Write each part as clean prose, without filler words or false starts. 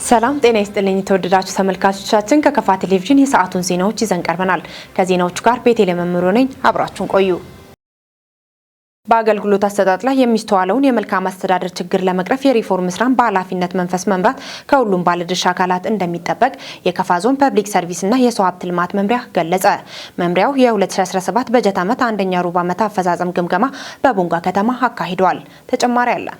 ሰላም ጤና ይስጥልኝ ተወደዳችሁ ተመልካቾቻችን ከከፋ ቴሌቪዥን የሰዓቱን ዜናዎች ይዘን ቀርበናል። ከዜናዎቹ ጋር ቤቴሌም መምሩ ነኝ። አብራችሁን ቆዩ። በአገልግሎት አሰጣጥ ላይ የሚስተዋለውን የመልካም አስተዳደር ችግር ለመቅረፍ የሪፎርም ስራን በኃላፊነት መንፈስ መምራት ከሁሉም ባለድርሻ አካላት እንደሚጠበቅ የከፋ ዞን ፐብሊክ ሰርቪስና የሰው ሀብት ልማት መምሪያ ገለጸ። መምሪያው የ2017 በጀት ዓመት አንደኛ ሩብ ዓመት አፈጻጸም ግምገማ በቦንጋ ከተማ አካሂዷል። ተጨማሪ አለን።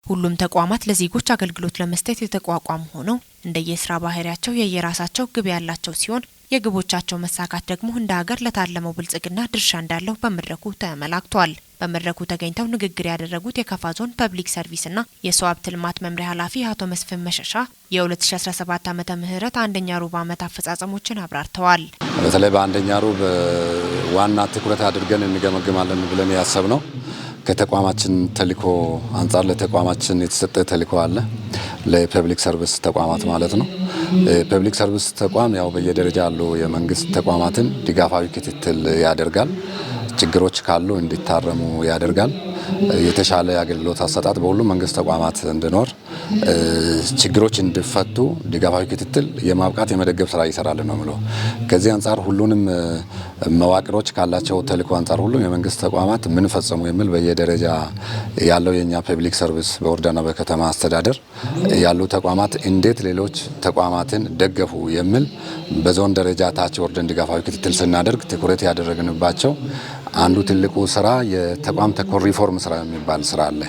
ሁሉም ተቋማት ለዜጎች አገልግሎት ለመስጠት የተቋቋሙ ሆነው እንደየስራ ባህሪያቸው የየራሳቸው ግብ ያላቸው ሲሆን የግቦቻቸው መሳካት ደግሞ እንደ ሀገር ለታለመው ብልጽግና ድርሻ እንዳለው በመድረኩ ተመላክቷል። በመድረኩ ተገኝተው ንግግር ያደረጉት የከፋ ዞን ፐብሊክ ሰርቪስና የሰው ሀብት ልማት መምሪያ ኃላፊ አቶ መስፍን መሸሻ የ2017 ዓመተ ምህረት አንደኛ ሩብ ዓመት አፈጻጸሞችን አብራርተዋል። በተለይ በአንደኛ ሩብ ዋና ትኩረት አድርገን እንገመግማለን ብለን ያሰብነው ከተቋማችን ተልዕኮ አንጻር ለተቋማችን የተሰጠ ተልዕኮ አለ። ለፐብሊክ ሰርቪስ ተቋማት ማለት ነው። ፐብሊክ ሰርቪስ ተቋም ያው በየደረጃ ያሉ የመንግስት ተቋማትን ድጋፋዊ ክትትል ያደርጋል። ችግሮች ካሉ እንዲታረሙ ያደርጋል። የተሻለ አገልግሎት አሰጣጥ በሁሉም መንግስት ተቋማት እንዲኖር ችግሮች እንዲፈቱ ድጋፋዊ ክትትል የማብቃት የመደገፍ ስራ ይሰራል ነው ብሎ ከዚህ አንጻር ሁሉንም መዋቅሮች ካላቸው ተልዕኮ አንጻር ሁሉም የመንግስት ተቋማት ምን ፈጸሙ የሚል በየደረጃ ያለው የኛ ፐብሊክ ሰርቪስ በወረዳና በከተማ አስተዳደር ያሉ ተቋማት እንዴት ሌሎች ተቋማትን ደገፉ የሚል በዞን ደረጃ ታች ወርደን ድጋፋዊ ክትትል ስናደርግ ትኩረት ያደረግንባቸው አንዱ ትልቁ ስራ የተቋም ተኮር ሪፎርም ስራ የሚባል ስራ አለ።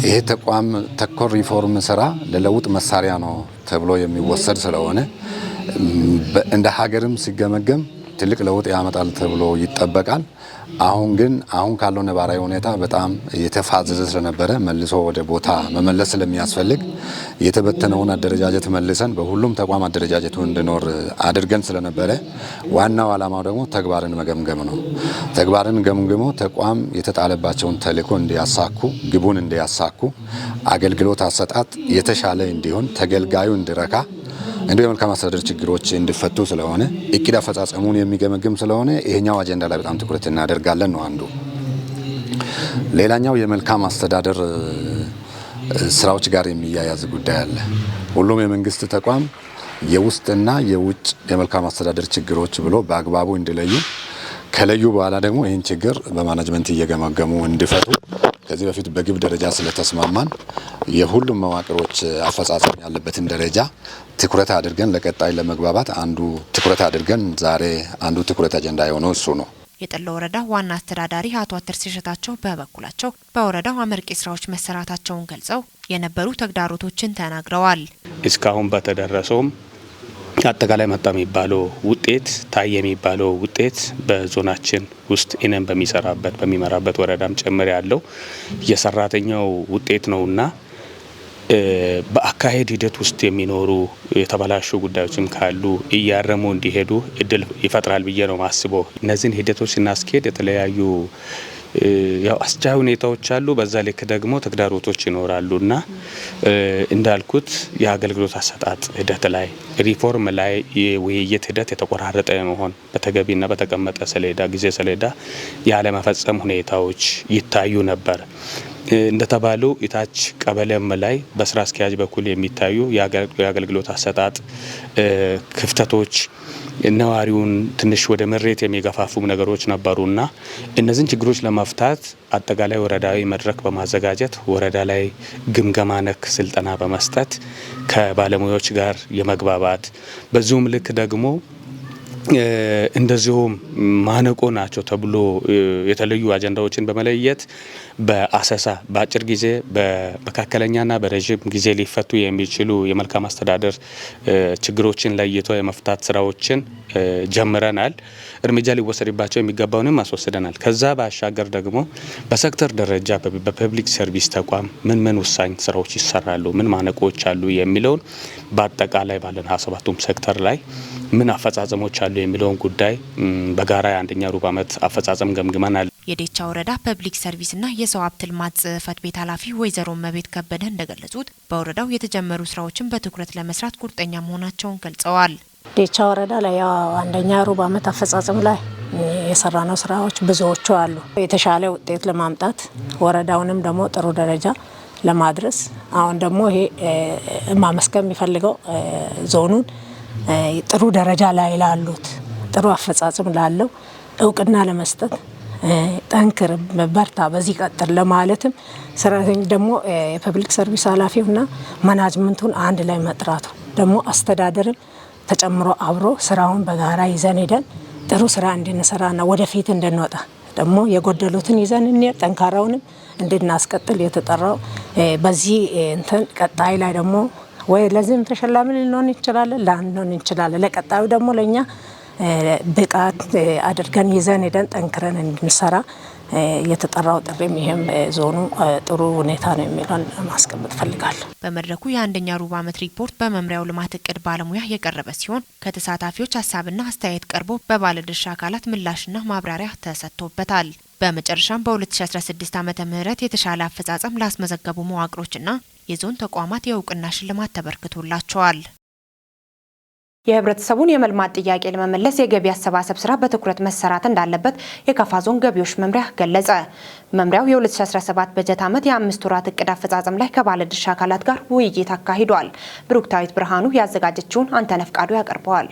ይሄ ተቋም ተኮር ሪፎርም ስራ ለለውጥ መሳሪያ ነው ተብሎ የሚወሰድ ስለሆነ እንደ ሀገርም ሲገመገም ትልቅ ለውጥ ያመጣል ተብሎ ይጠበቃል። አሁን ካለው ነባራዊ ሁኔታ በጣም የተፋዘዘ ስለነበረ መልሶ ወደ ቦታ መመለስ ስለሚያስፈልግ የተበተነውን አደረጃጀት መልሰን በሁሉም ተቋም አደረጃጀቱ እንዲኖር አድርገን ስለነበረ ዋናው ዓላማው ደግሞ ተግባርን መገምገም ነው። ተግባርን ገምግሞ ተቋም የተጣለባቸውን ተልዕኮ እንዲያሳኩ፣ ግቡን እንዲያሳኩ፣ አገልግሎት አሰጣጥ የተሻለ እንዲሆን፣ ተገልጋዩ እንዲረካ እንደ የመልካም አስተዳደር ችግሮች እንዲፈቱ ስለሆነ እቅድ አፈጻጸሙን የሚገመግም ስለሆነ ይሄኛው አጀንዳ ላይ በጣም ትኩረት እናደርጋለን ነው አንዱ። ሌላኛው የመልካም አስተዳደር ስራዎች ጋር የሚያያዝ ጉዳይ አለ። ሁሉም የመንግስት ተቋም የውስጥና የውጭ የመልካም አስተዳደር ችግሮች ብሎ በአግባቡ እንዲለዩ ከለዩ በኋላ ደግሞ ይህን ችግር በማኔጅመንት እየገመገሙ እንዲፈቱ ከዚህ በፊት በግብ ደረጃ ስለተስማማን የሁሉም መዋቅሮች አፈጻጸም ያለበትን ደረጃ ትኩረት አድርገን ለቀጣይ ለመግባባት አንዱ ትኩረት አድርገን ዛሬ አንዱ ትኩረት አጀንዳ የሆነው እሱ ነው። የጠላ ወረዳ ዋና አስተዳዳሪ አቶ አትርስ ሸታቸው በበኩላቸው በወረዳው አመርቂ ስራዎች መሰራታቸውን ገልጸው የነበሩ ተግዳሮቶችን ተናግረዋል። እስካሁን በተደረሰውም አጠቃላይ መጣ የሚባለው ውጤት ታየ የሚባለው ውጤት በዞናችን ውስጥ እኔም በሚመራበት ወረዳም ጭምር ያለው የሰራተኛው ውጤት ነውና በአካሄድ ሂደት ውስጥ የሚኖሩ የተበላሹ ጉዳዮችም ካሉ እያረሙ እንዲሄዱ እድል ይፈጥራል ብዬ ነው ማስበው። እነዚህን ሂደቶች ስናስኬድ የተለያዩ ያው አስቻይ ሁኔታዎች አሉ። በዛ ልክ ደግሞ ተግዳሮቶች ይኖራሉና እንዳልኩት የአገልግሎት አሰጣጥ ሂደት ላይ ሪፎርም ላይ የውይይት ሂደት የተቆራረጠ መሆን በተገቢና በተቀመጠ ሰሌዳ ጊዜ ሰሌዳ ያለመፈጸም ሁኔታዎች ይታዩ ነበር። እንደተባለው ኢታች ቀበሌም ላይ በስራ አስኪያጅ በኩል የሚታዩ የአገልግሎት አሰጣጥ ክፍተቶች ነዋሪውን ትንሽ ወደ መሬት የሚገፋፉ ነገሮች ነበሩና እነዚህን ችግሮች ለመፍታት አጠቃላይ ወረዳዊ መድረክ በማዘጋጀት ወረዳ ላይ ግምገማ ነክ ስልጠና በመስጠት ከባለሙያዎች ጋር የመግባባት በዚሁም ልክ ደግሞ እንደዚሁም ማነቆ ናቸው ተብሎ የተለዩ አጀንዳዎችን በመለየት በአሰሳ በአጭር ጊዜ በመካከለኛና በረጅም ጊዜ ሊፈቱ የሚችሉ የመልካም አስተዳደር ችግሮችን ለይቶ የመፍታት ስራዎችን ጀምረናል። እርምጃ ሊወሰድባቸው የሚገባውንም አስወስደናል። ከዛ ባሻገር ደግሞ በሴክተር ደረጃ በፐብሊክ ሰርቪስ ተቋም ምን ወሳኝ ስራዎች ይሰራሉ፣ ምን ማነቆች አሉ የሚለውን በአጠቃላይ ባለን 27ቱም ሴክተር ላይ ምን አፈጻጸሞች አሉ የሚለውን ጉዳይ በጋራ የአንደኛ ሩብ ዓመት አፈጻጸም ገምግመናል። የዴቻ ወረዳ ፐብሊክ ሰርቪስና የሰው ሀብት ልማት ጽህፈት ቤት ኃላፊ ወይዘሮ መቤት ከበደ እንደገለጹት በወረዳው የተጀመሩ ስራዎችን በትኩረት ለመስራት ቁርጠኛ መሆናቸውን ገልጸዋል። ዴቻ ወረዳ ላይ አንደኛ ሩብ ዓመት አፈጻጸም ላይ የሰራነው ስራዎች ብዙዎቹ አሉ። የተሻለ ውጤት ለማምጣት ወረዳውንም ደግሞ ጥሩ ደረጃ ለማድረስ አሁን ደግሞ ይሄ ማመስገን የሚፈልገው ዞኑን ጥሩ ደረጃ ላይ ላሉት ጥሩ አፈጻጸም ላለው እውቅና ለመስጠት ጠንክር በርታ በዚህ ቀጥል ለማለትም ሰራተኞች ደግሞ የፐብሊክ ሰርቪስ ኃላፊውና ማናጅመንቱን አንድ ላይ መጥራቱ ደግሞ አስተዳደርም ተጨምሮ አብሮ ስራውን በጋራ ይዘን ሄደን ጥሩ ስራ እንድንሰራና ወደፊት እንድንወጣ ደግሞ የጎደሉትን ይዘን ጠንካራውንም እንድናስቀጥል የተጠራው በዚህ እንትን ቀጣይ ላይ ደግሞ ወይ ለዚህም ተሸላሚ ልንሆን እንችላለን ላንሆን እንችላለን። ለቀጣዩ ደግሞ ለኛ ብቃት አድርገን ይዘን ሄደን ጠንክረን እንድንሰራ የተጠራው ጥሪም ይሄም ዞኑ ጥሩ ሁኔታ ነው የሚለውን ማስቀመጥ ፈልጋለሁ። በመድረኩ የአንደኛ ሩብ ዓመት ሪፖርት በመምሪያው ልማት እቅድ ባለሙያ የቀረበ ሲሆን ከተሳታፊዎች ሀሳብና አስተያየት ቀርቦ በባለድርሻ አካላት ምላሽና ማብራሪያ ተሰጥቶበታል። በመጨረሻም በ2016 ዓመተ ምህረት የተሻለ አፈጻጸም ላስመዘገቡ መዋቅሮችና የዞን ተቋማት የእውቅና ሽልማት ተበርክቶላቸዋል። የህብረተሰቡን የመልማት ጥያቄ ለመመለስ የገቢ አሰባሰብ ስራ በትኩረት መሰራት እንዳለበት የካፋ ዞን ገቢዎች መምሪያ ገለጸ። መምሪያው የ2017 በጀት ዓመት የ5 ወራት እቅድ አፈጻጸም ላይ ከባለድርሻ አካላት ጋር ውይይት አካሂዷል። ብሩክታዊት ብርሃኑ ያዘጋጀችውን አንተነህ ፍቃዱ ያቀርበዋል።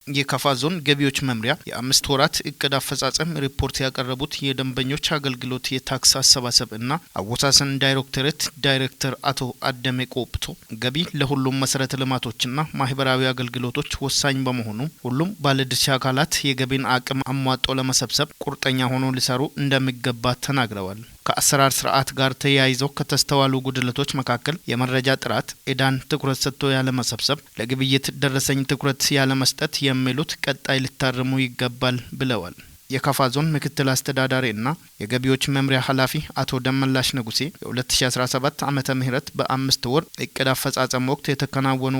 የካፋ ዞን ገቢዎች መምሪያ የ5 ወራት እቅድ አፈጻጸም ሪፖርት ያቀረቡት የደንበኞች አገልግሎት የታክስ አሰባሰብ እና አወሳሰን ዳይሬክቶሬት ዳይሬክተር አቶ አደሜ ቆፕቶ ገቢ ለሁሉም መሰረተ ልማቶችና ማህበራዊ አገልግሎቶች ወሳኝ በመሆኑ ሁሉም ባለድርሻ አካላት የገቢን አቅም አሟጦ ለመሰብሰብ ቁርጠኛ ሆኖ ሊሰሩ እንደሚገባ ተናግረዋል። ከአሰራር ስርዓት ጋር ተያይዘው ከተስተዋሉ ጉድለቶች መካከል የመረጃ ጥራት፣ ዕዳን ትኩረት ሰጥቶ ያለ መሰብሰብ፣ ለግብይት ደረሰኝ ትኩረት ያለ መስጠት የሚሉት ቀጣይ ሊታረሙ ይገባል ብለዋል። የካፋ ዞን ምክትል አስተዳዳሪና የገቢዎች መምሪያ ኃላፊ አቶ ደመላሽ ንጉሴ የ2017 ዓመተ ምህረት በ5 ወር እቅድ አፈጻጸም ወቅት የተከናወኑ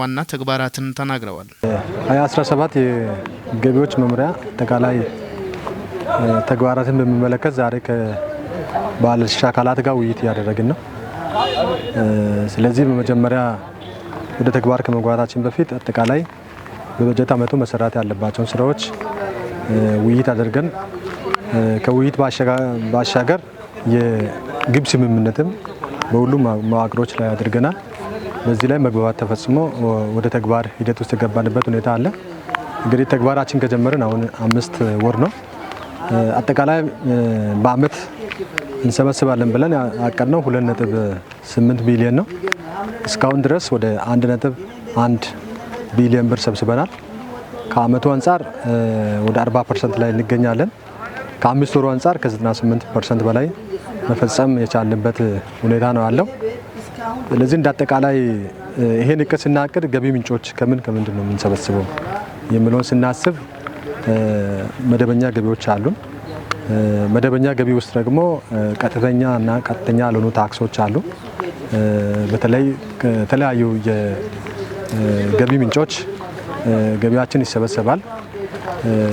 ዋና ተግባራትን ተናግረዋል። 2017 የገቢዎች መምሪያ አጠቃላይ ተግባራትን በሚመለከት ዛሬ ባለድርሻ አካላት ጋር ውይይት እያደረግን ነው። ስለዚህ በመጀመሪያ ወደ ተግባር ከመግባታችን በፊት አጠቃላይ በበጀት ዓመቱ መሰራት ያለባቸውን ስራዎች ውይይት አድርገን ከውይይት ባሻገር የግብ ስምምነትም በሁሉም መዋቅሮች ላይ አድርገናል። በዚህ ላይ መግባባት ተፈጽሞ ወደ ተግባር ሂደት ውስጥ የገባንበት ሁኔታ አለ። እንግዲህ ተግባራችን ከጀመርን አሁን 5 ወር ነው። አጠቃላይ በአመት እንሰበስባለን ብለን ያቀድነው 2.8 ቢሊዮን ነው። እስካሁን ድረስ ወደ 1.1 ቢሊዮን ብር ሰብስበናል። ከአመቱ አንጻር ወደ 40% ላይ እንገኛለን። ከ5 ወሩ አንጻር ከ98% በላይ መፈጸም የቻልንበት ሁኔታ ነው ያለው። ስለዚህ እንዳጠቃላይ ይሄን እቅድ ስናቅድ ገቢ ምንጮች ከምንድን ነው የምንሰበስበው የሚለውን ስናስብ መደበኛ ገቢዎች አሉን። መደበኛ ገቢ ውስጥ ደግሞ ቀጥተኛ እና ቀጥተኛ ያልሆኑ ታክሶች አሉ። በተለይ ከተለያዩ የገቢ ምንጮች ገቢያችን ይሰበሰባል።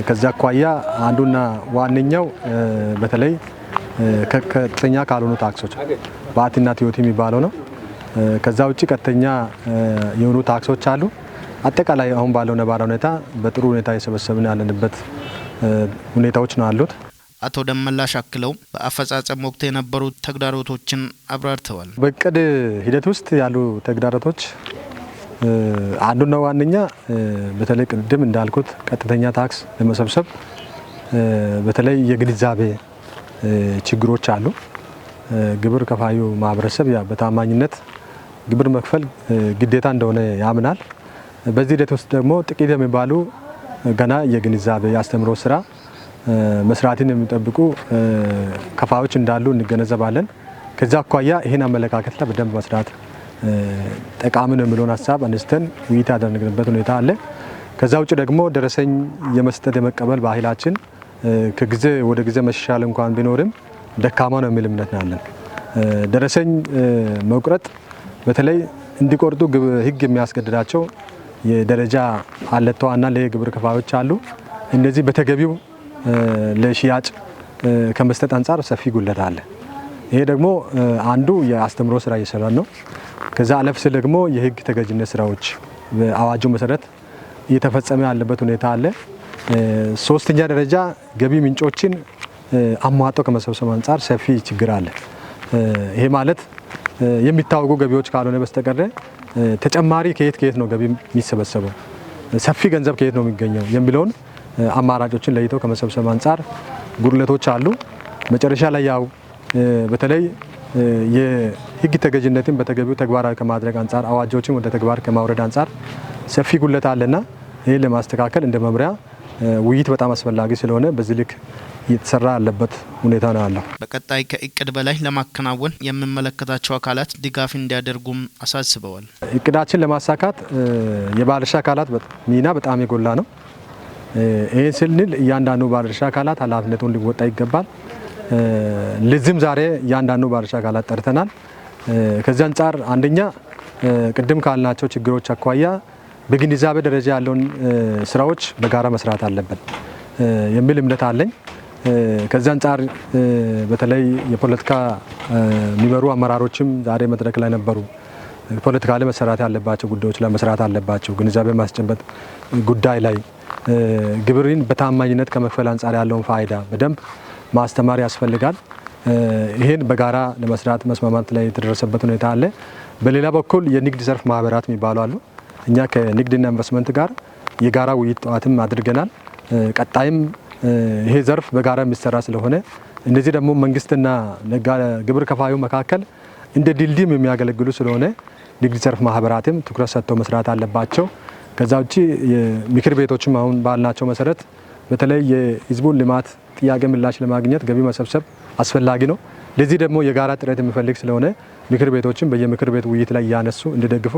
ከዛ አኳያ አንዱና ዋነኛው በተለይ ቀጥተኛ ካልሆኑ ታክሶች ቫትና ቲኦቲ የሚባለው ነው። ከዛ ውጪ ቀጥተኛ የሆኑ ታክሶች አሉ። አጠቃላይ አሁን ባለው ነባራዊ ሁኔታ በጥሩ ሁኔታ የሰበሰብን ያለንበት ሁኔታዎች ነው አሉት። አቶ ደመላሽ አክለው በአፈጻጸም ወቅት የነበሩ ተግዳሮቶችን አብራርተዋል። በእቅድ ሂደት ውስጥ ያሉ ተግዳሮቶች አንዱና ዋነኛ በተለይ ቅድም እንዳልኩት ቀጥተኛ ታክስ ለመሰብሰብ በተለይ የግንዛቤ ችግሮች አሉ። ግብር ከፋዩ ማህበረሰብ በታማኝነት ግብር መክፈል ግዴታ እንደሆነ ያምናል። በዚህ ሂደት ውስጥ ደግሞ ጥቂት የሚባሉ ገና የግንዛቤ ያስተምሮ ስራ መስራትን የሚጠብቁ ከፋዮች እንዳሉ እንገነዘባለን። ከዛ አኳያ ይህን አመለካከት ላይ በደንብ መስራት ጠቃሚ ነው የሚለውን ሀሳብ አንስተን ውይይት ያደረግንበት ሁኔታ አለ። ከዛ ውጭ ደግሞ ደረሰኝ የመስጠት የመቀበል ባህላችን ከጊዜ ወደ ጊዜ መሻሻል እንኳን ቢኖርም ደካማ ነው የሚል እምነት አለን። ደረሰኝ መቁረጥ በተለይ እንዲቆርጡ ህግ የሚያስገድዳቸው የደረጃ አለተዋና ለግብር ከፋዮች አሉ። እነዚህ በተገቢው ለሽያጭ ከመስጠት አንጻር ሰፊ ጉድለት አለ። ይሄ ደግሞ አንዱ የአስተምሮ ስራ እየሰራን ነው። ከዛ አለፍ ሲል ደግሞ የህግ ተገዥነት ስራዎች በአዋጁ መሰረት እየተፈጸመ ያለበት ሁኔታ አለ። ሶስተኛ ደረጃ ገቢ ምንጮችን አሟጦ ከመሰብሰብ አንጻር ሰፊ ችግር አለ። ይሄ ማለት የሚታወቁ ገቢዎች ካልሆነ በስተቀር ተጨማሪ ከየት ነው ገቢ የሚሰበሰበው፣ ሰፊ ገንዘብ ከየት ነው የሚገኘው የሚለውን አማራጮችን ለይቶ ከመሰብሰብ አንጻር ጉድለቶች አሉ። መጨረሻ ላይ ያው በተለይ የህግ ተገዥነትን በተገቢው ተግባራዊ ከማድረግ አንጻር አዋጆችን ወደ ተግባር ከማውረድ አንጻር ሰፊ ጉድለት አለና ይህን ለማስተካከል እንደ መምሪያ ውይይት በጣም አስፈላጊ ስለሆነ በዚህ ልክ እየተሰራ ያለበት ሁኔታ ነው ያለው። በቀጣይ ከእቅድ በላይ ለማከናወን የሚመለከታቸው አካላት ድጋፍ እንዲያደርጉም አሳስበዋል። እቅዳችን ለማሳካት የባለድርሻ አካላት ሚና በጣም የጎላ ነው። ይህን ስንል እያንዳንዱ ባለድርሻ አካላት ኃላፊነቱን ሊወጣ ይገባል። ለዚህም ዛሬ እያንዳንዱ ባለድርሻ አካላት ጠርተናል። ከዚህ አንጻር አንደኛ ቅድም ካልናቸው ችግሮች አኳያ በግንዛቤ ደረጃ ያለውን ስራዎች በጋራ መስራት አለብን የሚል እምነት አለኝ። ከዚህ አንጻር በተለይ የፖለቲካ የሚመሩ አመራሮችም ዛሬ መድረክ ላይ ነበሩ። ፖለቲካ ላይ መሰራት ያለባቸው ጉዳዮች ላይ መስራት አለባቸው። ግንዛቤ ማስጨበጥ ጉዳይ ላይ ግብርን በታማኝነት ከመክፈል አንጻር ያለውን ፋይዳ በደንብ ማስተማር ያስፈልጋል። ይሄን በጋራ ለመስራት መስማማት ላይ የተደረሰበት ሁኔታ አለ። በሌላ በኩል የንግድ ዘርፍ ማህበራት የሚባሉ አሉ። እኛ ከንግድና ኢንቨስትመንት ጋር የጋራ ውይይት ጠዋትም አድርገናል። ቀጣይም ይሄ ዘርፍ በጋራ የሚሰራ ስለሆነ እነዚህ ደግሞ መንግስትና ግብር ከፋዩ መካከል እንደ ድልድይም የሚያገለግሉ ስለሆነ ንግድ ዘርፍ ማህበራትም ትኩረት ሰጥተው መስራት አለባቸው። ከዛ ውጪ ምክር ቤቶችም አሁን ባልናቸው መሰረት በተለይ የህዝቡን ልማት ጥያቄ ምላሽ ለማግኘት ገቢ መሰብሰብ አስፈላጊ ነው። ለዚህ ደግሞ የጋራ ጥረት የሚፈልግ ስለሆነ ምክር ቤቶችም በየምክር ቤት ውይይት ላይ እያነሱ እንዲደግፉ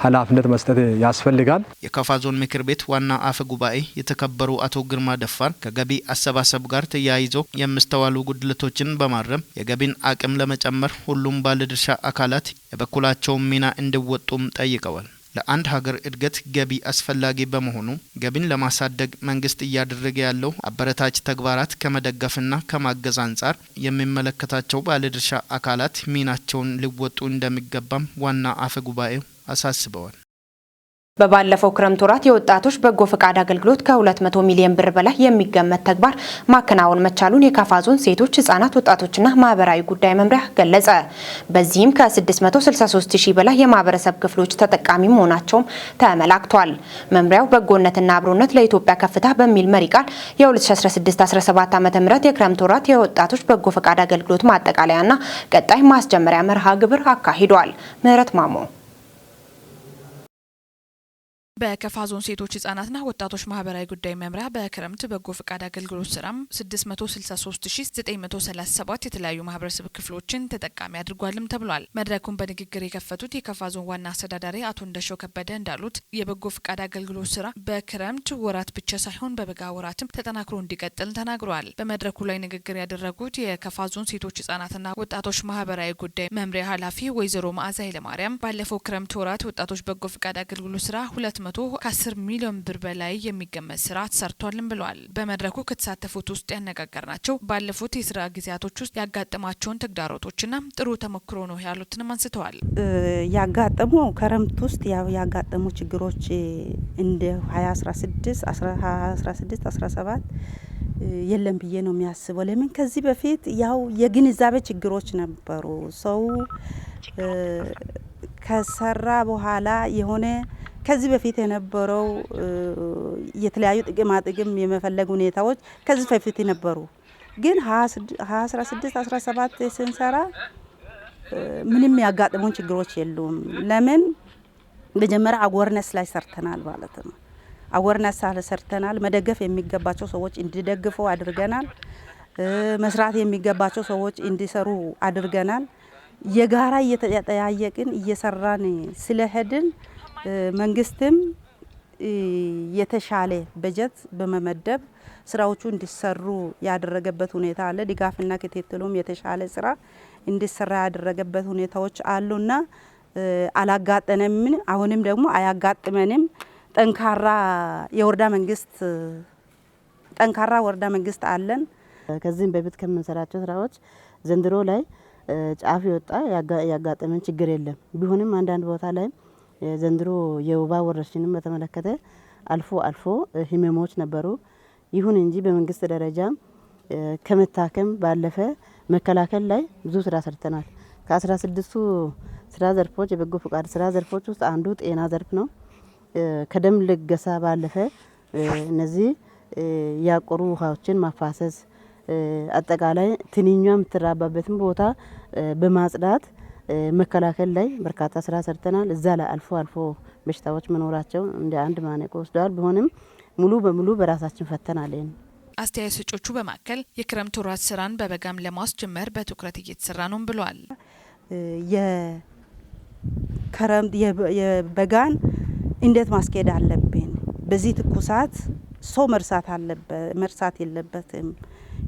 ኃላፊነት መስጠት ያስፈልጋል። የካፋ ዞን ምክር ቤት ዋና አፈ ጉባኤ የተከበሩ አቶ ግርማ ደፋር ከገቢ አሰባሰብ ጋር ተያይዞ የሚስተዋሉ ጉድለቶችን በማረም የገቢን አቅም ለመጨመር ሁሉም ባለድርሻ አካላት የበኩላቸውን ሚና እንዲወጡም ጠይቀዋል። ለአንድ ሀገር እድገት ገቢ አስፈላጊ በመሆኑ ገቢን ለማሳደግ መንግስት እያደረገ ያለው አበረታች ተግባራት ከመደገፍና ከማገዝ አንጻር የሚመለከታቸው ባለድርሻ አካላት ሚናቸውን ሊወጡ እንደሚገባም ዋና አፈ ጉባኤው አሳስበዋል። በባለፈው ክረምት ወራት የወጣቶች በጎ ፈቃድ አገልግሎት ከ200 ሚሊዮን ብር በላይ የሚገመት ተግባር ማከናወን መቻሉን የካፋ ዞን ሴቶች ህጻናት ወጣቶችና ማህበራዊ ጉዳይ መምሪያ ገለጸ። በዚህም ከ663 ሺህ በላይ የማህበረሰብ ክፍሎች ተጠቃሚ መሆናቸውም ተመላክቷል። መምሪያው በጎነትና አብሮነት ለኢትዮጵያ ከፍታ በሚል መሪ ቃል የ2016-17 ዓ.ም የክረምት ወራት የወጣቶች በጎ ፈቃድ አገልግሎት ማጠቃለያና ቀጣይ ማስጀመሪያ መርሃ ግብር አካሂዷል። ምህረት ማሞ በካፋ ዞን ሴቶች ህጻናትና ወጣቶች ማህበራዊ ጉዳይ መምሪያ በክረምት በጎ ፈቃድ አገልግሎት ስራም 663937 የተለያዩ ማህበረሰብ ክፍሎችን ተጠቃሚ አድርጓልም ተብሏል። መድረኩን በንግግር የከፈቱት የካፋ ዞን ዋና አስተዳዳሪ አቶ እንደሾ ከበደ እንዳሉት የበጎ ፈቃድ አገልግሎት ስራ በክረምት ወራት ብቻ ሳይሆን በበጋ ወራትም ተጠናክሮ እንዲቀጥል ተናግረዋል። በመድረኩ ላይ ንግግር ያደረጉት የካፋ ዞን ሴቶች ህጻናትና ወጣቶች ማህበራዊ ጉዳይ መምሪያ ኃላፊ ወይዘሮ መዓዛ ኃይለማርያም ባለፈው ክረምት ወራት ወጣቶች በጎ ፈቃድ አገልግሎት ስራ 210 ሚሊዮን ብር በላይ የሚገመት ስራ ተሰርቷልም ብለዋል። በመድረኩ ከተሳተፉት ውስጥ ያነጋገርናቸው ባለፉት የስራ ጊዜያቶች ውስጥ ያጋጠማቸውን ተግዳሮቶችና ጥሩ ተሞክሮ ነው ያሉትንም አንስተዋል። ያጋጠሙ ክረምት ውስጥ ያጋጠሙ ችግሮች እንደ 2016-17 የለም ብዬ ነው የሚያስበው። ለምን ከዚህ በፊት ያው የግንዛቤ ችግሮች ነበሩ። ሰው ከሰራ በኋላ የሆነ ከዚህ በፊት የነበረው የተለያዩ ጥቅም የመፈለግ ሁኔታዎች ከዚህ በፊት ነበሩ። ግን 2016-17 ስንሰራ ምንም ያጋጠሙን ችግሮች የሉም። ለምን መጀመሪያ አዌርነስ ላይ ሰርተናል ማለት ነው። አዌርነስ ሰርተናል። መደገፍ የሚገባቸው ሰዎች እንዲደግፉ አድርገናል። መስራት የሚገባቸው ሰዎች እንዲሰሩ አድርገናል። የጋራ እየተጠያየቅን እየሰራን ስለሄድን መንግስትም የተሻለ በጀት በመመደብ ስራዎቹ እንዲሰሩ ያደረገበት ሁኔታ አለ። ድጋፍና ክትትሉም የተሻለ ስራ እንዲሰራ ያደረገበት ሁኔታዎች አሉና አላጋጠነም። አሁንም ደግሞ አያጋጥመንም። ጠንካራ ወረዳ መንግስት አለን። ከዚህም በፊት ከምንሰራቸው ስራዎች ዘንድሮ ላይ ጫፍ ወጣ ያጋጠመን ችግር የለም። ቢሆንም አንዳንድ ቦታ ላይ ዘንድሮ የወባ ወረርሽኝን በተመለከተ አልፎ ህመሞች ነበሩ። ይሁን እንጂ በመንግስት ደረጃ ከመታከም ባለፈ መከላከል ላይ ብዙ ስራ ሰርተናል። ከ16ቱ ስራ ዘርፎች የበጎ ፈቃድ ስራ ዘርፎች ውስጥ አንዱ ጤና ዘርፍ ነው። ከደም ልገሳ ባለፈ እነዚህ ያቆሩ ውሃዎችን ማፋሰስ አጠቃላይ ትንኛ የምትራባበትን ቦታ በማጽዳት መከላከል ላይ በርካታ ስራ ሰርተናል። እዛ ላይ አልፎ በሽታዎች መኖራቸው እንደ አንድ ማነቆ ወስደዋል። ቢሆንም ሙሉ በሙሉ በራሳችን ፈተናል። አስተያየት ሰጪዎቹ በማከል የክረምት ወራት ስራን በበጋም ለማስጀመር በትኩረት እየተሰራ ነው ብለዋል። የክረምት የበጋን እንዴት ማስኬድ አለብን? በዚህ ትኩሳት ሰው መርሳት የለበትም።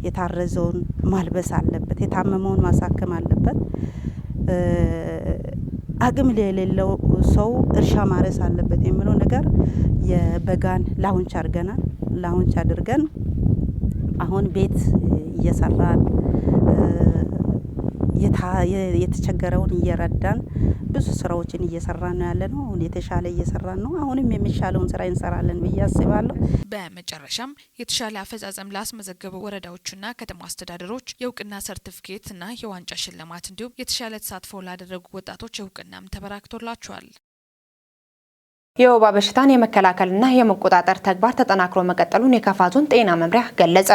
የታረዘውን ማልበስ አለበት፣ የታመመውን ማሳከም አለበት። አቅም የሌለው ሰው እርሻ ማረስ አለበት የሚለው ነገር የበጋን ላውንች አድርገን አሁን ቤት እየሰራን የተቸገረውን እየረዳን ብዙ ስራዎችን እየሰራን ነው ያለነው። አሁን የተሻለ እየሰራን ነው። አሁንም የሚሻለውን ስራ እንሰራለን ብዬ አስባለሁ። በመጨረሻም የተሻለ አፈጻጸም ላስመዘገቡ ወረዳዎችና ከተማ አስተዳደሮች የእውቅና ሰርቲፊኬትና የዋንጫ ሽልማት እንዲሁም የተሻለ ተሳትፎ ላደረጉ ወጣቶች እውቅናም ተበራክቶላቸዋል። የወባ በሽታን የመከላከልና የመቆጣጠር ተግባር ተጠናክሮ መቀጠሉን የከፋ ዞን ጤና መምሪያ ገለጸ።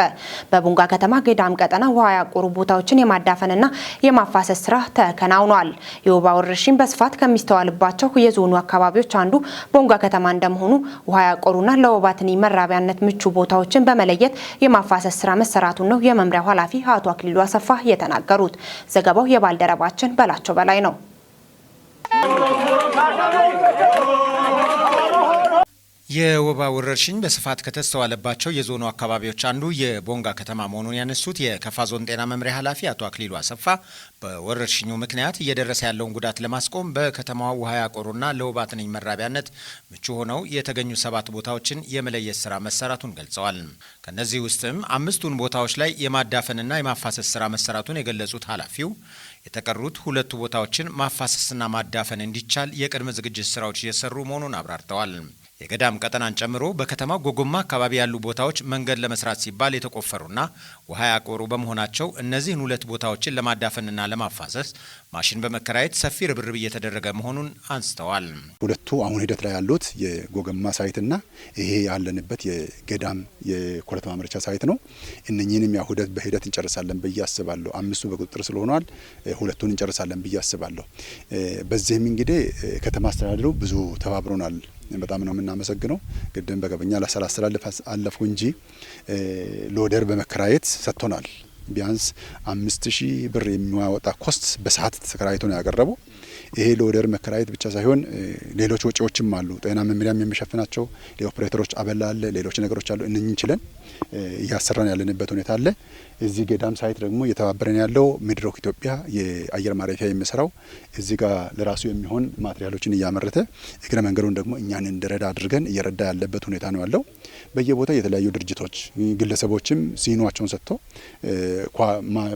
በቡንጋ ከተማ ገዳም ቀጠና ውሃ ያቆሩ ቦታዎችን የማዳፈንና የማፋሰስ ስራ ተከናውኗል። የወባ ወረርሽኝ በስፋት ከሚስተዋልባቸው የዞኑ አካባቢዎች አንዱ ቡንጋ ከተማ እንደመሆኑ ውሃ ያቆሩና ለወባ ትንኝ መራቢያነት ምቹ ቦታዎችን በመለየት የማፋሰስ ስራ መሰራቱን ነው የመምሪያው ኃላፊ አቶ አክሊሉ አሰፋ የተናገሩት። ዘገባው የባልደረባችን በላቸው በላይ ነው። የወባ ወረርሽኝ በስፋት ከተስተዋለባቸው የዞኑ አካባቢዎች አንዱ የቦንጋ ከተማ መሆኑን ያነሱት የከፋ ዞን ጤና መምሪያ ኃላፊ አቶ አክሊሉ አሰፋ በወረርሽኙ ምክንያት እየደረሰ ያለውን ጉዳት ለማስቆም በከተማዋ ውሃ ያቆሩና ለወባ ትንኝ መራቢያነት ምቹ ሆነው የተገኙ 7 ቦታዎችን የመለየት ስራ መሰራቱን ገልጸዋል። ከነዚህ ውስጥም 5ቱን ቦታዎች ላይ የማዳፈንና የማፋሰስ ስራ መሰራቱን የገለጹት ኃላፊው የተቀሩት 2 ቦታዎችን ማፋሰስና ማዳፈን እንዲቻል የቅድመ ዝግጅት ስራዎች እየሰሩ መሆኑን አብራርተዋል። የገዳም ቀጠናን ጨምሮ በከተማው ጎጎማ አካባቢ ያሉ ቦታዎች መንገድ ለመስራት ሲባል የተቆፈሩና ውሃ ያቆሩ በመሆናቸው እነዚህን 2 ቦታዎችን ለማዳፈንና ለማፋሰስ ማሽን በመከራየት ሰፊ ርብርብ እየተደረገ መሆኑን አንስተዋል። 2ቱ አሁን ሂደት ላይ ያሉት የጎጎማ ሳይትና ይሄ ያለንበት የገዳም የኮረት ማምረቻ ሳይት ነው። እነኚህንም ያው በሂደት እንጨርሳለን ብዬ አስባለሁ። 5ቱ በቁጥጥር ስለሆነዋል 2ቱን እንጨርሳለን ብዬ አስባለሁ። በዚህም እንግዲህ ከተማ አስተዳደሩ ብዙ ተባብሮናል። በጣም ነው የምናመሰግነው። ቅድም በገበኛ ላስተላልፍ አለፍኩ እንጂ ሎደር በመከራየት ሰጥቶናል። ቢያንስ 5000 ብር የሚያወጣ ኮስት በሰዓት ተከራይቶ ነው ያቀረበው። ይሄ ሎደር መከራየት ብቻ ሳይሆን ሌሎች ወጪዎችም አሉ። ጤና መምሪያም የሚሸፍናቸው ለኦፕሬተሮች አበላ አለ፣ ሌሎች ነገሮች አሉ። እነኚህን ችለን እያሰራን ያለንበት ሁኔታ አለ። እዚህ ገዳም ሳይት ደግሞ እየተባበረን ያለው ሚድሮክ ኢትዮጵያ የአየር ማረፊያ የሚሰራው እዚህ ጋር ለራሱ የሚሆን ማቴሪያሎችን እያመረተ እግረ መንገዱን ደግሞ እኛን እንድረዳ አድርገን እየረዳ ያለበት ሁኔታ ነው ያለው። በየቦታ የተለያዩ ድርጅቶች ግለሰቦችም ሲኗቸውን ሰጥቶ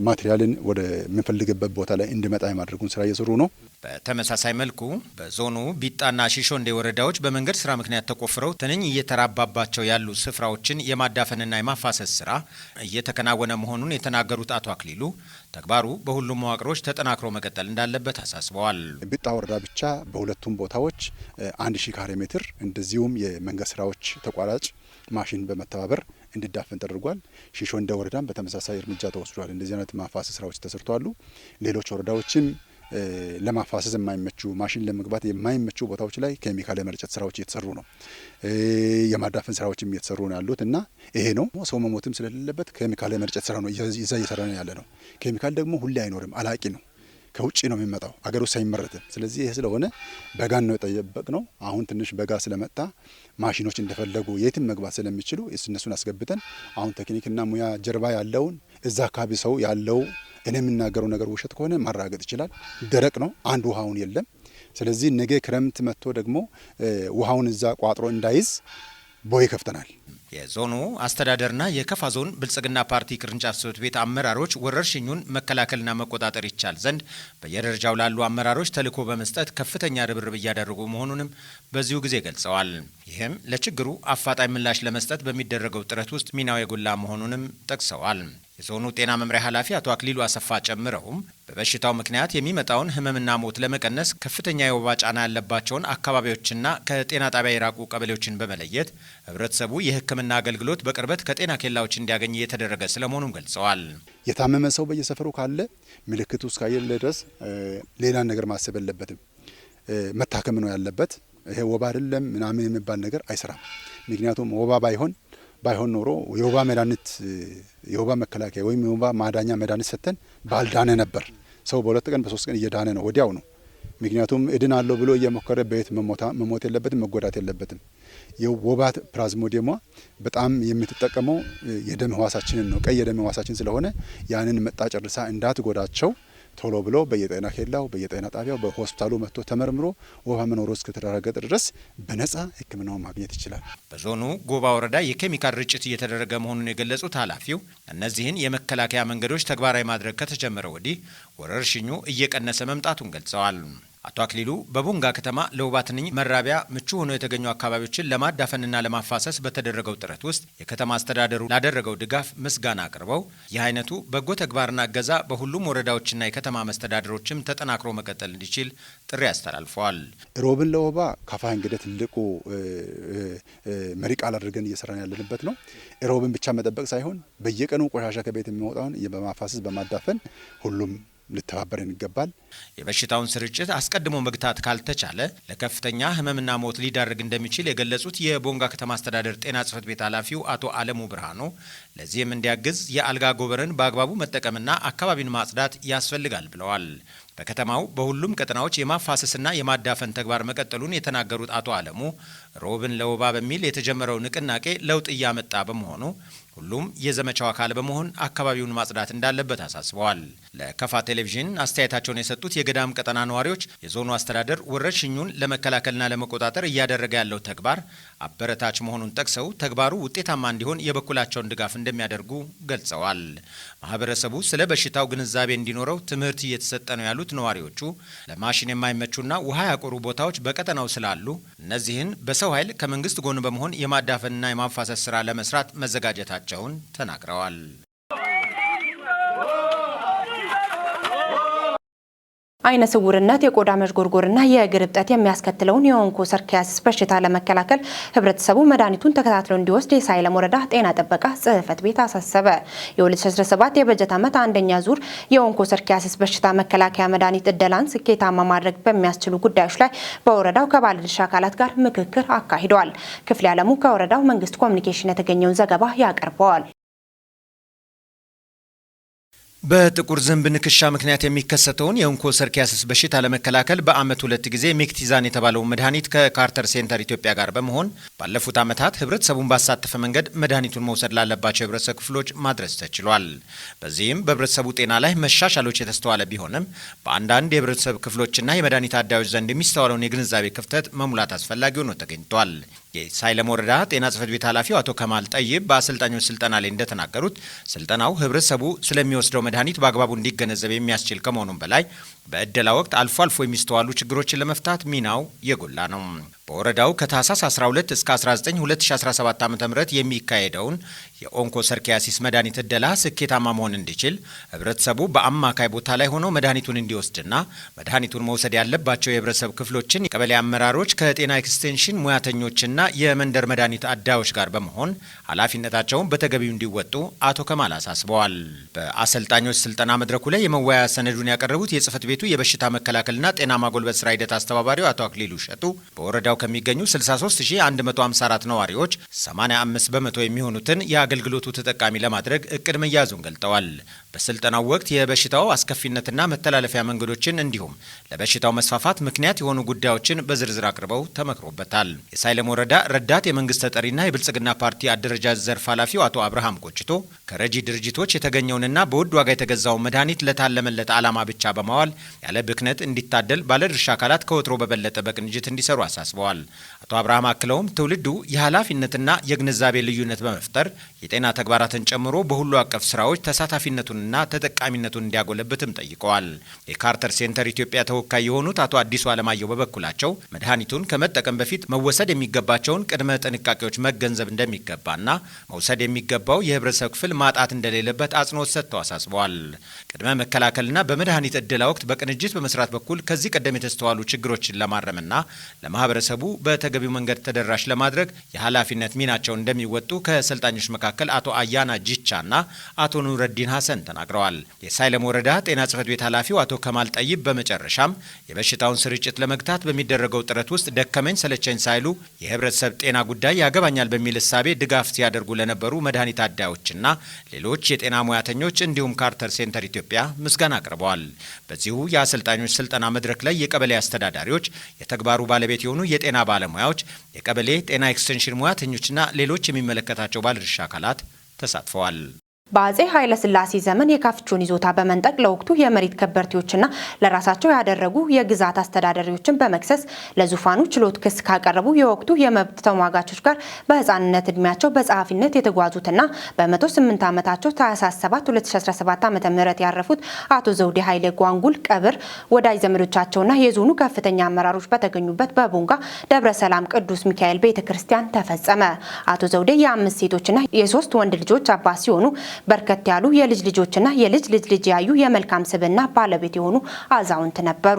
ማቴሪያልን ወደ ምንፈልግበት ቦታ ላይ እንዲመጣ የማድረጉን ስራ እየሰሩ ነው። በተመሳሳይ መልኩ በዞኑ ቢጣና ሺሾንዴ ወረዳዎች በመንገድ ስራ ምክንያት ተቆፍረው ትንኝ እየተራባባቸው ያሉ ስፍራዎችን የማዳፈንና የማፋሰስ ስራ እየተከናወነ መሆኑን የተናገሩት አቶ አክሊሉ ተግባሩ በሁሉም መዋቅሮች ተጠናክሮ መቀጠል እንዳለበት አሳስበዋል። ቢጣ ወረዳ ብቻ በሁለቱም ቦታዎች 1000 ካሬ ሜትር እንደዚሁም የመንገድ ስራዎች ተቋራጭ ማሽን በመተባበር እንዲዳፈን ተደርጓል። ሺሾንዴ ወረዳም በተመሳሳይ እርምጃ ተወስዷል። እንደዚህ አይነት ማፋሰስ ስራዎች ተሰርተዋል። ሌሎች ወረዳዎችም ለማፋሰስ የማይመቹ ማሽን ለመግባት የማይመቹ ቦታዎች ላይ ኬሚካል የመርጨት ስራዎች እየተሰሩ ነው። የማዳፈን ስራዎችም እየተሰሩ ነው ያሉት እና ይሄ ነው ሰው መሞትም ስለሌለበት ኬሚካል የመርጨት ስራ ነው እየሰራ ነው ያለ ነው። ኬሚካል ደግሞ ሁሌ አይኖርም፣ አላቂ ነው። ከውጭ ነው የሚመጣው አገር ውስጥ አይመረትም። ስለዚህ ይሄ ስለሆነ በጋን ነው የጠየበቅ ነው። አሁን ትንሽ በጋ ስለመጣ ማሽኖች እንደፈለጉ የትም መግባት ስለሚችሉ እነሱን አስገብተን አሁን ቴክኒክና ሙያ ጀርባ ያለውን እዛ አካባቢ ሰው ያለው እኔ የምናገረው ነገር ውሸት ከሆነ ማረጋገጥ ይችላል። ደረቅ ነው፣ አንድ ውሃውን የለም። ስለዚህ ነገ ክረምት መጥቶ ደግሞ ውሃውን እዛ ቋጥሮ እንዳይዝ ቦይ ከፍተናል። የዞኑ አስተዳደርና የከፋ ዞን ብልጽግና ፓርቲ ቅርንጫፍ ጽሕፈት ቤት አመራሮች ወረርሽኙን መከላከልና መቆጣጠር ይቻል ዘንድ በየደረጃው ላሉ አመራሮች ተልዕኮ በመስጠት ከፍተኛ ርብርብ እያደረጉ መሆኑንም በዚሁ ጊዜ ገልጸዋል። ይህም ለችግሩ አፋጣኝ ምላሽ ለመስጠት በሚደረገው ጥረት ውስጥ ሚናው የጎላ መሆኑንም ጠቅሰዋል። የዞኑ ጤና መምሪያ ኃላፊ አቶ አክሊሉ አሰፋ ጨምረውም በበሽታው ምክንያት የሚመጣውን ሕመምና ሞት ለመቀነስ ከፍተኛ የወባ ጫና ያለባቸውን አካባቢዎችና ከጤና ጣቢያ የራቁ ቀበሌዎችን በመለየት ህብረተሰቡ የሕክምና አገልግሎት በቅርበት ከጤና ኬላዎች እንዲያገኝ እየተደረገ ስለመሆኑም ገልጸዋል። የታመመ ሰው በየሰፈሩ ካለ ምልክቱ እስካየለ ድረስ ሌላ ነገር ማሰብ የለበትም። መታከም ነው ያለበት። ይሄ ወባ አይደለም ምናምን የሚባል ነገር አይሰራም። ምክንያቱም ወባ ባይሆን ኖሮ የወባ መድኃኒት የወባ መከላከያ ወይም የወባ ማዳኛ መድኃኒት ሰጥተን ባልዳነ ነበር። ሰው በ2 ቀን በ3 ቀን እየዳነ ነው ወዲያው ነው። ምክንያቱም እድናለሁ ብሎ እየሞከረ በየት መሞት የለበትም፣ መጎዳት የለበትም። የወባ ፕላዝሞዲየሟ በጣም የምትጠቀመው የደም ህዋሳችንን ነው። ቀይ የደም ህዋሳችን ስለሆነ ያንን መጣ ጨርሳ እንዳትጎዳቸው ቶሎ ብሎ በየጤና ኬላው በየጤና ጣቢያው በሆስፒታሉ መጥቶ ተመርምሮ ወባ መኖሩ እስከተረጋገጠ ድረስ በነጻ ሕክምናውን ማግኘት ይችላል። በዞኑ ጎባ ወረዳ የኬሚካል ርጭት እየተደረገ መሆኑን የገለጹት ኃላፊው እነዚህን የመከላከያ መንገዶች ተግባራዊ ማድረግ ከተጀመረ ወዲህ ወረርሽኙ እየቀነሰ መምጣቱን ገልጸዋል። አቶ አክሊሉ በቦንጋ ከተማ ለወባ ትንኝ መራቢያ ምቹ ሆነው የተገኙ አካባቢዎችን ለማዳፈንና ለማፋሰስ በተደረገው ጥረት ውስጥ የከተማ አስተዳደሩ ላደረገው ድጋፍ ምስጋና አቅርበው ይህ አይነቱ በጎ ተግባርና እገዛ በሁሉም ወረዳዎችና የከተማ መስተዳደሮችም ተጠናክሮ መቀጠል እንዲችል ጥሪ አስተላልፈዋል። ሮብን ለወባ ካፋ እንግዲህ ትልቁ መሪ ቃል አድርገን እየሰራን ያለንበት ነው። ሮብን ብቻ መጠበቅ ሳይሆን በየቀኑ ቆሻሻ ከቤት የሚወጣውን በማፋሰስ በማዳፈን ሁሉም ልተባበረን ይገባል። የበሽታውን ስርጭት አስቀድሞ መግታት ካልተቻለ ለከፍተኛ ህመምና ሞት ሊዳርግ እንደሚችል የገለጹት የቦንጋ ከተማ አስተዳደር ጤና ጽሕፈት ቤት ኃላፊው አቶ አለሙ ብርሃኑ ለዚህም እንዲያግዝ የአልጋ ጎበርን በአግባቡ መጠቀምና አካባቢን ማጽዳት ያስፈልጋል ብለዋል። በከተማው በሁሉም ቀጠናዎች የማፋሰስና የማዳፈን ተግባር መቀጠሉን የተናገሩት አቶ አለሙ ሮብን ለወባ በሚል የተጀመረው ንቅናቄ ለውጥ እያመጣ በመሆኑ ሁሉም የዘመቻው አካል በመሆን አካባቢውን ማጽዳት እንዳለበት አሳስበዋል። ለከፋ ቴሌቪዥን አስተያየታቸውን የሰጡት የገዳም ቀጠና ነዋሪዎች የዞኑ አስተዳደር ወረርሽኙን ለመከላከልና ለመቆጣጠር እያደረገ ያለው ተግባር አበረታች መሆኑን ጠቅሰው ተግባሩ ውጤታማ እንዲሆን የበኩላቸውን ድጋፍ እንደሚያደርጉ ገልጸዋል። ማህበረሰቡ ስለ በሽታው ግንዛቤ እንዲኖረው ትምህርት እየተሰጠ ነው ያሉት ነዋሪዎቹ ለማሽን የማይመቹና ውሃ ያቆሩ ቦታዎች በቀጠናው ስላሉ እነዚህን በሰው ኃይል ከመንግስት ጎን በመሆን የማዳፈንና የማፋሰስ ስራ ለመስራት መዘጋጀታቸውን ተናግረዋል። አይነ ስውርነት፣ የቆዳ መዥጎርጎርና የእግር እብጠት የሚያስከትለውን የኦንኮሰርኪያሲስ በሽታ ለመከላከል ህብረተሰቡ መድኃኒቱን ተከታትሎ እንዲወስድ የሳይለም ወረዳ ጤና ጥበቃ ጽሕፈት ቤት አሳሰበ። የ2017 የበጀት ዓመት አንደኛ ዙር የኦንኮሰርኪያሲስ በሽታ መከላከያ መድኃኒት እደላን ስኬታማ ማድረግ በሚያስችሉ ጉዳዮች ላይ በወረዳው ከባለድርሻ አካላት ጋር ምክክር አካሂደዋል። ክፍሌ ዓለሙ ከወረዳው መንግስት ኮሚኒኬሽን የተገኘውን ዘገባ ያቀርበዋል። በጥቁር ዝንብ ንክሻ ምክንያት የሚከሰተውን የኦንኮሰርኪያሲስ በሽታ ለመከላከል በአመት 2 ጊዜ ሜክቲዛን የተባለው መድኃኒት ከካርተር ሴንተር ኢትዮጵያ ጋር በመሆን ባለፉት ዓመታት ህብረተሰቡን ባሳተፈ መንገድ መድኃኒቱን መውሰድ ላለባቸው የህብረተሰብ ክፍሎች ማድረስ ተችሏል። በዚህም በህብረተሰቡ ጤና ላይ መሻሻሎች የተስተዋለ ቢሆንም በአንዳንድ የህብረተሰብ ክፍሎችና የመድኃኒት አዳዮች ዘንድ የሚስተዋለውን የግንዛቤ ክፍተት መሙላት አስፈላጊ ሆኖ ተገኝቷል። የሳይለም ወረዳ ጤና ጽሕፈት ቤት ኃላፊው አቶ ከማል ጠይብ በአሰልጣኞች ስልጠና ላይ እንደተናገሩት ስልጠናው ህብረተሰቡ ስለሚወስደው መድኃኒት በአግባቡ እንዲገነዘብ የሚያስችል ከመሆኑም በላይ በእደላ ወቅት አልፎ አልፎ የሚስተዋሉ ችግሮችን ለመፍታት ሚናው የጎላ ነው። በወረዳው ከታህሳስ 12 እስከ 19 2017 ዓ.ም የሚካሄደውን የኦንኮሰርኪያሲስ መድኃኒት እደላ ስኬታማ መሆን እንዲችል ህብረተሰቡ በአማካይ ቦታ ላይ ሆኖ መድኃኒቱን እንዲወስድና መድኃኒቱን መውሰድ ያለባቸው የህብረተሰብ ክፍሎችን የቀበሌ አመራሮች ከጤና ኤክስቴንሽን ሙያተኞችና የመንደር መድኃኒት አዳዮች ጋር በመሆን ኃላፊነታቸውን በተገቢው እንዲወጡ አቶ ከማል አሳስበዋል። በአሰልጣኞች ስልጠና መድረኩ ላይ የመወያያ ሰነዱን ያቀረቡት የጽሕፈት ቤቱ የበሽታ መከላከልና ጤና ማጎልበት ስራ ሂደት አስተባባሪው አቶ አክሊሉ ሸጡ በወረዳው ከሚገኙ 63114 ነዋሪዎች 85 በመቶ የሚሆኑትን የአገልግሎቱ ተጠቃሚ ለማድረግ እቅድ መያዙን ገልጠዋል። በስልጠናው ወቅት የበሽታው አስከፊነትና መተላለፊያ መንገዶችን እንዲሁም ለበሽታው መስፋፋት ምክንያት የሆኑ ጉዳዮችን በዝርዝር አቅርበው ተመክሮበታል። የሳይለም ወረዳ ረዳት የመንግስት ተጠሪና የብልጽግና ፓርቲ አደረጃጀት ዘርፍ ኃላፊው አቶ አብርሃም ቆጭቶ ከረጂ ድርጅቶች የተገኘውንና በውድ ዋጋ የተገዛውን መድኃኒት ለታለመለት ዓላማ ብቻ በማዋል ያለ ብክነት እንዲታደል ባለድርሻ አካላት ከወትሮ በበለጠ በቅንጅት እንዲሰሩ አሳስበዋል። አቶ አቶ አብርሃም አክለውም ትውልዱ የኃላፊነትና የግንዛቤ ልዩነት በመፍጠር የጤና ተግባራትን ጨምሮ በሁሉ አቀፍ ስራዎች ተሳታፊነቱንና ተጠቃሚነቱን እንዲያጎለብትም ጠይቀዋል። የካርተር ሴንተር ኢትዮጵያ ተወካይ የሆኑት አቶ አዲሱ አለማየሁ በበኩላቸው መድኃኒቱን ከመጠቀም በፊት መወሰድ የሚገባቸውን ቅድመ ጥንቃቄዎች መገንዘብ እንደሚገባና መውሰድ የሚገባው የህብረተሰብ ክፍል ማጣት እንደሌለበት አጽንኦት ሰጥተው አሳስበዋል። ቅድመ መከላከልና በመድኃኒት እድላ ወቅት በቅንጅት በመስራት በኩል ከዚህ ቀደም የተስተዋሉ ችግሮችን ለማረምና ለማህበረሰቡ በተገቢው መንገድ ተደራሽ ለማድረግ የኃላፊነት ሚናቸውን እንደሚወጡ ከሰልጣኞች መካከል አቶ አያና ጂቻና አቶ ኑረዲን ሀሰን ተናግረዋል። የሳይለም ወረዳ ጤና ጽሕፈት ቤት ኃላፊው አቶ ከማል ጠይብ በመጨረሻም የበሽታውን ስርጭት ለመግታት በሚደረገው ጥረት ውስጥ ደከመኝ ሰለቸኝ ሳይሉ የህብረተሰብ ጤና ጉዳይ ያገባኛል በሚል እሳቤ ድጋፍ ሲያደርጉ ለነበሩ መድኃኒት አዳዮችና ሌሎች የጤና ሙያተኞች እንዲሁም ካርተር ሴንተር ኢትዮጵያ ምስጋና አቅርበዋል። በዚሁ የአሰልጣኞች ስልጠና መድረክ ላይ የቀበሌ አስተዳዳሪዎች፣ የተግባሩ ባለቤት የሆኑ የጤና ባለሙያዎች፣ የቀበሌ ጤና ኤክስቴንሽን ሙያተኞችና ሌሎች የሚመለከታቸው ባለድርሻ አካላት ተሳትፈዋል። በአጼ ኃይለ ሥላሴ ዘመን የካፍቾን ይዞታ በመንጠቅ ለወቅቱ የመሬት ከበርቴዎችና ለራሳቸው ያደረጉ የግዛት አስተዳዳሪዎችን በመክሰስ ለዙፋኑ ችሎት ክስ ካቀረቡ የወቅቱ የመብት ተሟጋቾች ጋር በህፃንነት እድሜያቸው በጸሐፊነት የተጓዙትና በ108 ዓመታቸው ታኅሳስ 7 2017 ዓ.ም ያረፉት አቶ ዘውዴ ኃይሌ ጓንጉል ቀብር ወዳጅ ዘመዶቻቸውና የዞኑ ከፍተኛ አመራሮች በተገኙበት በቦንጋ ደብረ ሰላም ቅዱስ ሚካኤል ቤተክርስቲያን ተፈጸመ። አቶ ዘውዴ የ5 ሴቶችና የ3 ወንድ ልጆች አባት ሲሆኑ በርከት ያሉ የልጅ ልጆችና የልጅ ልጅ ልጅ ያዩ የመልካም ስብዕና ባለቤት የሆኑ አዛውንት ነበሩ።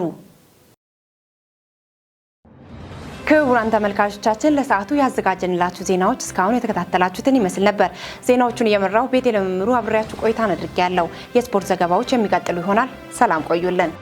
ክቡራን ተመልካቾቻችን ለሰዓቱ ያዘጋጀንላችሁ ዜናዎች እስካሁን የተከታተላችሁትን ይመስል ነበር። ዜናዎቹን እየመራው ቤቴ ለመምሩ አብሬያችሁ ቆይታ አድርጌያለሁ። የስፖርት ዘገባዎች የሚቀጥሉ ይሆናል። ሰላም ቆዩልን።